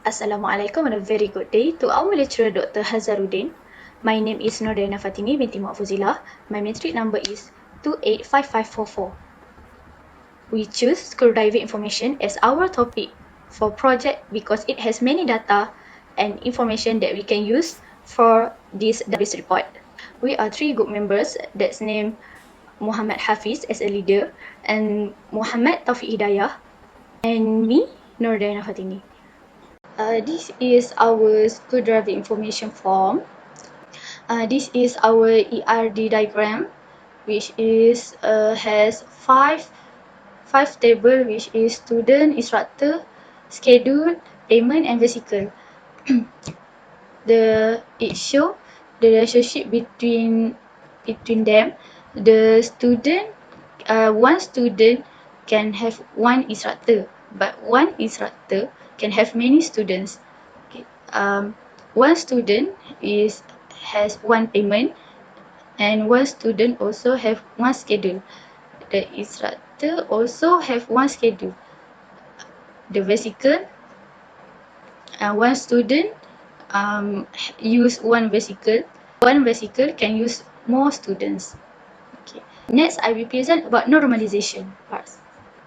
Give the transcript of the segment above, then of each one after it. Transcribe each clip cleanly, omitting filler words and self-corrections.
Assalamualaikum and a very good day to our lecturer Dr. Hazaruddin. My name is Nordana Fatimi binti Mu'afuzillah. My matric number is 285544. We choose school driving information as our topic for project because it has many data and information that we can use for this report. We are 3 group members that's named Muhammad Hafiz as a leader and Muhammad Taufiq Hidayah and me, Nordana Fatimi. This is our school driving information form. This is our ERD diagram, which is has five table, which is student, instructor, schedule, payment, and vehicle. It show the relationship between them. The student, one student can have one instructor, but one instructor can have many students. Okay. One student has one payment, and one student also have one schedule. The instructor also have one schedule. The vehicle, one student use one vehicle. One vehicle can use more students. Okay. Next, I will present about normalization parts.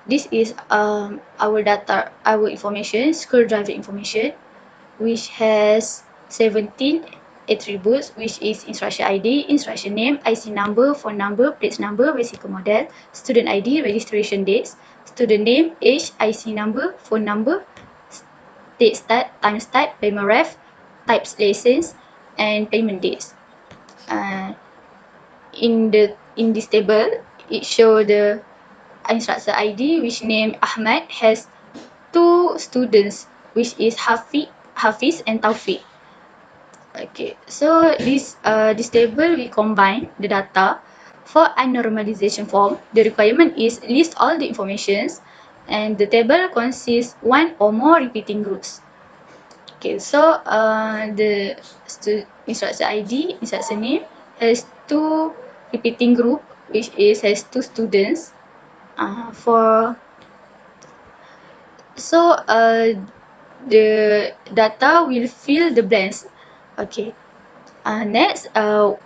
This is our data, our information, school driving information, which has 17 attributes, which is instruction ID, instruction name, IC number, phone number, plate number, vehicle model, student ID, registration dates, student name, age, IC number, phone number, date start, time start, payment ref, types license, and payment dates. In this table, it shows the instructor ID, which name Ahmad, has 2 students, which is Hafiz and Taufiq. Okay, so this table we combine the data. For a normalization form, the requirement is list all the informations, and the table consists one or more repeating groups. Okay, so the instructor ID, instructor name has 2 repeating group, which has 2 students. The data will fill the blanks. Okay. Next,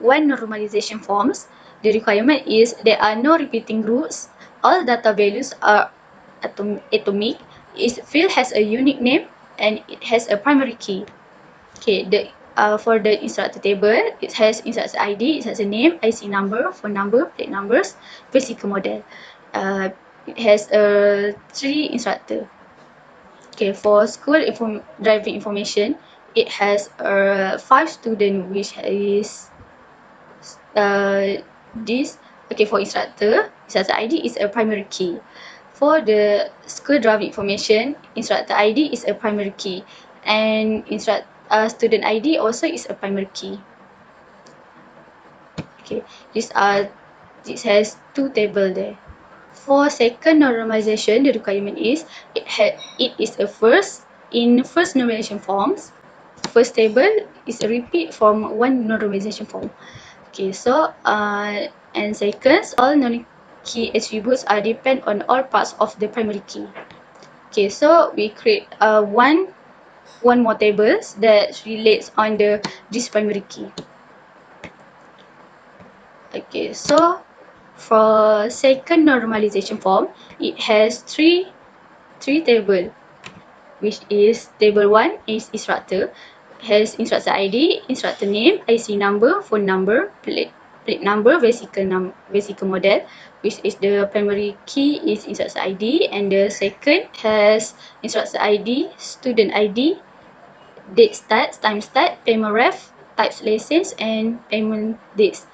when normalization forms, the requirement is there are no repeating groups. All data values are atomic. Each field has a unique name and it has a primary key. Okay, for the instructor table, it has instructor ID, it has a name, IC number, phone number, plate numbers, vehicle model. It has 3 instructor. Okay, for school driving information, it has 5 students, which is this. Okay, for instructor ID is a primary key. For the school driving information, instructor ID is a primary key, and student ID also is a primary key. Okay, this has 2 tables there. For second normalization, the requirement is it is a first normalization forms. First table is a repeat from one normalization form. Okay, so and second, all non-key attributes are depend on all parts of the primary key. Okay, so we create one more tables that relates on this primary key. Okay, so for second normalization form, it has three tables, which is table 1 is instructor, has instructor ID, instructor name, IC number, phone number, plate number, vehicle model, which is the primary key is instructor ID, and the second has instructor ID, student ID, date start, time start, payment ref, types license, and payment dates.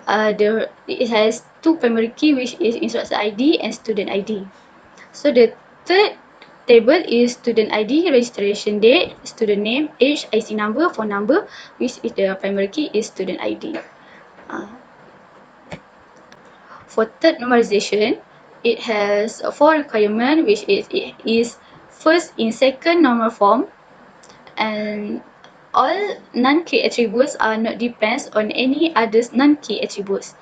It has 2 primary key, which is instructor ID and student ID. So the third table is student ID, registration date, student name, age, IC number, phone number, which is the primary key is student ID. For third normalization, it has 4 requirements, which is first in second normal form, and all non-key attributes are not depends on any other non-key attributes.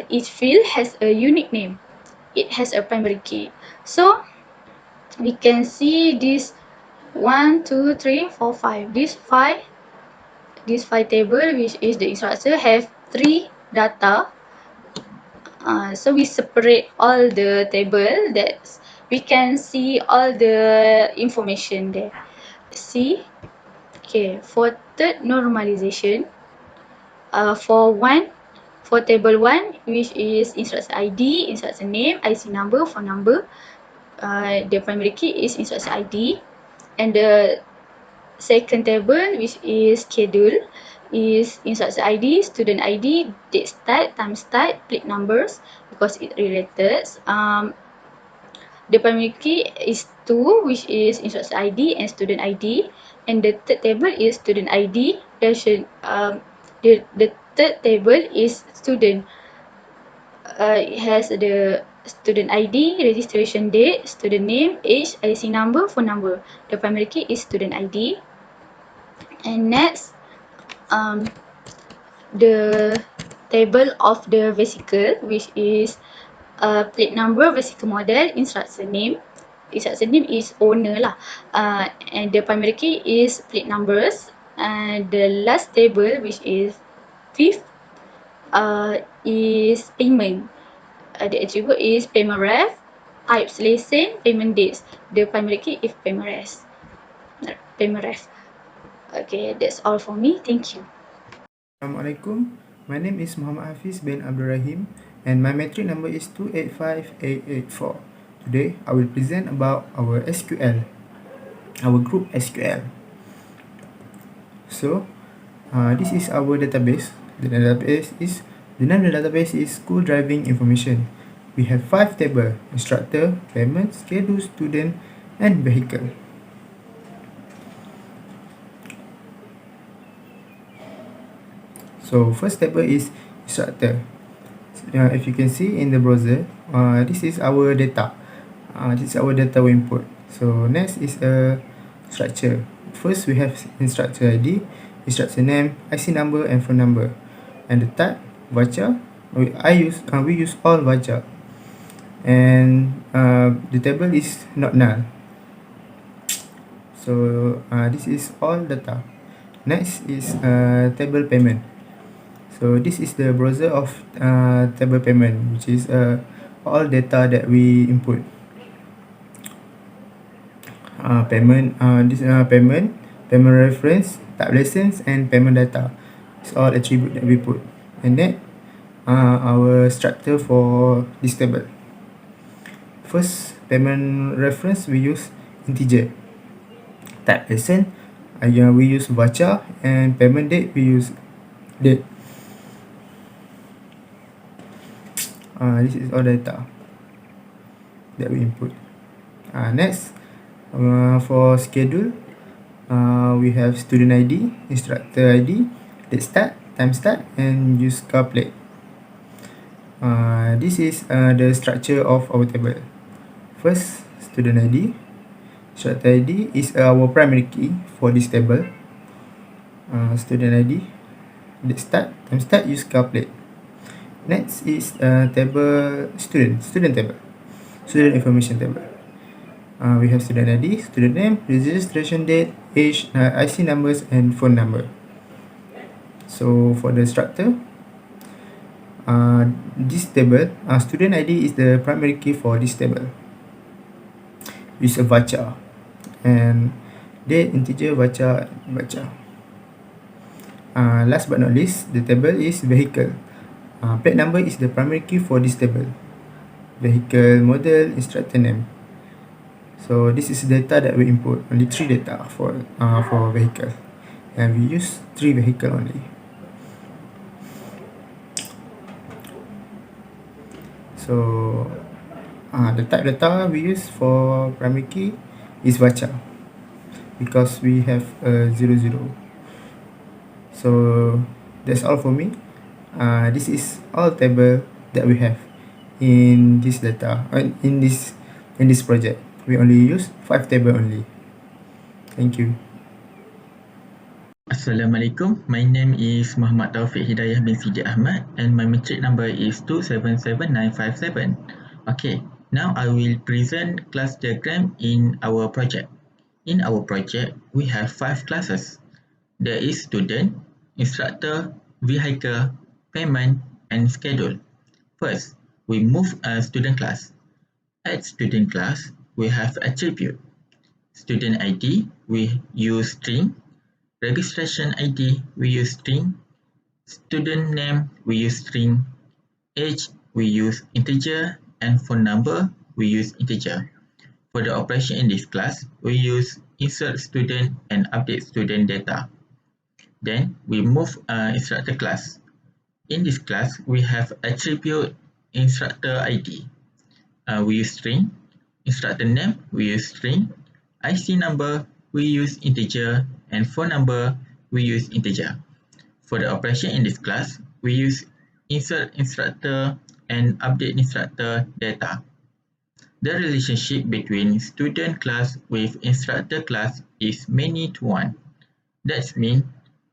Each field has a unique name. It has a primary key. So we can see this 1, 2, 3, 4, 5. This five table, which is the instructor, have 3 data. So we separate all the table that we can see all the information there. See, okay, for third normalization, for table 1, which is instructor ID, instructor name, IC number, phone number, the primary key is instructor ID, and the second table, which is schedule, is instructor ID, student ID, date start, time start, plate numbers, because it related. The primary key is 2, which is instructor ID and student ID, and the third table is student ID. The third table is student. It has the student ID, registration date, student name, age, IC number, phone number. The primary key is student ID. And next, the table of the vehicle, which is plate number, vehicle model, instructor name. Instructor name is owner lah. And the primary key is plate numbers. And the last table, which is fifth, is payment. The attribute is payment ref, types lesson, payment dates. The primary key is payment ref. Okay, that's all for me. Thank you. Assalamualaikum. My name is Muhammad Hafiz bin Abdul Rahim and my metric number is 285884. Today, I will present about our SQL, our group SQL. So, this is our database. The name of the database is School Driving Information. We have 5 tables: instructor, payment, schedule, student, and vehicle. So first table is instructor. If you can see in the browser, this is our data. This is our data we input. So next is a structure. First we have instructor ID, instructor name, IC number, and phone number. And the type varchar. We use all varchar. And the table is not null. So this is all data. Next is table payment. So this is the browser of table payment, which is all data that we input. Payment reference, type lessons, and payment data. It's all attribute that we put. And then our structure for this table. First, payment reference we use integer. Type lesson, we use varchar, and payment date we use date. This is all data that we input. Next, for schedule, we have student ID, instructor ID, date start, time start, and use car plate. This is the structure of our table. First, student ID. Instructor ID is our primary key for this table. Student ID, date start, time start, use car plate. Next is table student table, student information table. We have student ID, student name, registration date, age, IC numbers, and phone number. So for the structure, this table, student ID is the primary key for this table. Use a varchar, and date integer varchar. Last but not least, the table is vehicle. Plate number is the primary key for this table. Vehicle model, instructor name. So this is data that we input. Only 3 data for vehicle, and we use 3 vehicle only. So the type data we use for primary key is varchar, because we have 00. So that's all for me. This is all table that we have in this data, in this project. We only use 5 table only. Thank you. Assalamualaikum. My name is Muhammad Taufik Hidayah bin Sidi Ahmad and my metric number is 277957. Okay, now I will present class diagram in our project. In our project, we have 5 classes. There is student, instructor, vehicle, payment, and schedule. First, we move a student class. At student class, we have attribute. Student ID, we use string. Registration ID, we use string. Student name, we use string. Age, we use integer. And phone number, we use integer. For the operation in this class, we use insert student and update student data. Then we move instructor class. In this class, we have attribute instructor ID. We use string. Instructor name, we use string. IC number, we use integer. And phone number, we use integer. For the operation in this class, we use insert instructor and update instructor data. The relationship between student class with instructor class is many to one. That means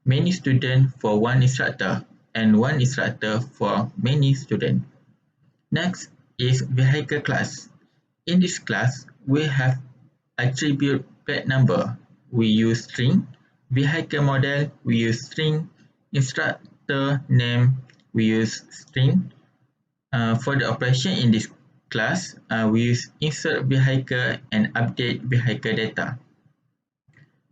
many students for one instructor and one instructor for many students. Next is vehicle class. In this class, we have attribute plate number. We use string. Vehicle model, we use string. Instructor name, we use string. For the operation in this class, we use insert vehicle and update vehicle data.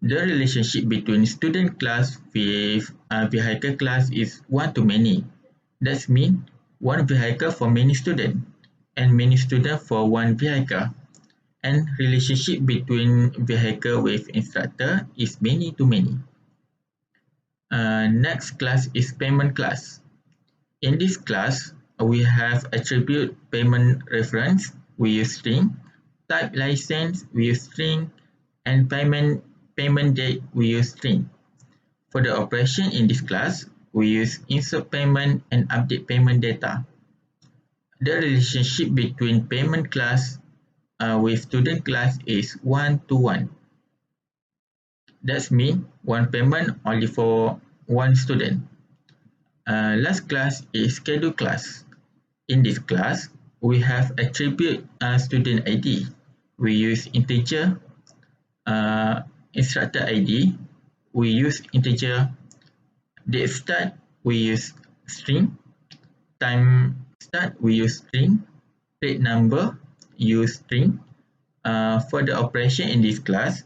The relationship between student class with vehicle class is one to many. That means one vehicle for many students and many students for one vehicle. And relationship between vehicle with instructor is many to many. Next class is payment class. In this class, we have attribute payment reference, we use string, type license, we use string, and payment date, we use string. For the operation in this class, we use insert payment and update payment data. The relationship between payment class with student class is 1 to 1. That means one payment only for one student. Last class is schedule class. In this class, we have attribute student ID. We use integer. Instructor ID, we use integer. Date start, we use string. Time start, we use string. Plate number, use string. For the operation in this class,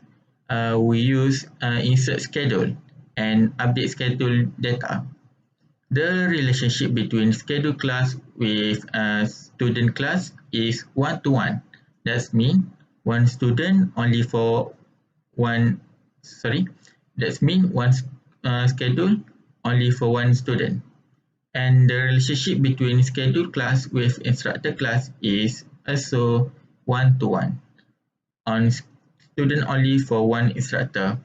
we use insert schedule and update schedule data. The relationship between schedule class with student class is 1 to 1. That means one student only for one, that means one schedule only for one student. And the relationship between schedule class with instructor class is also 1 to 1. On student only for one instructor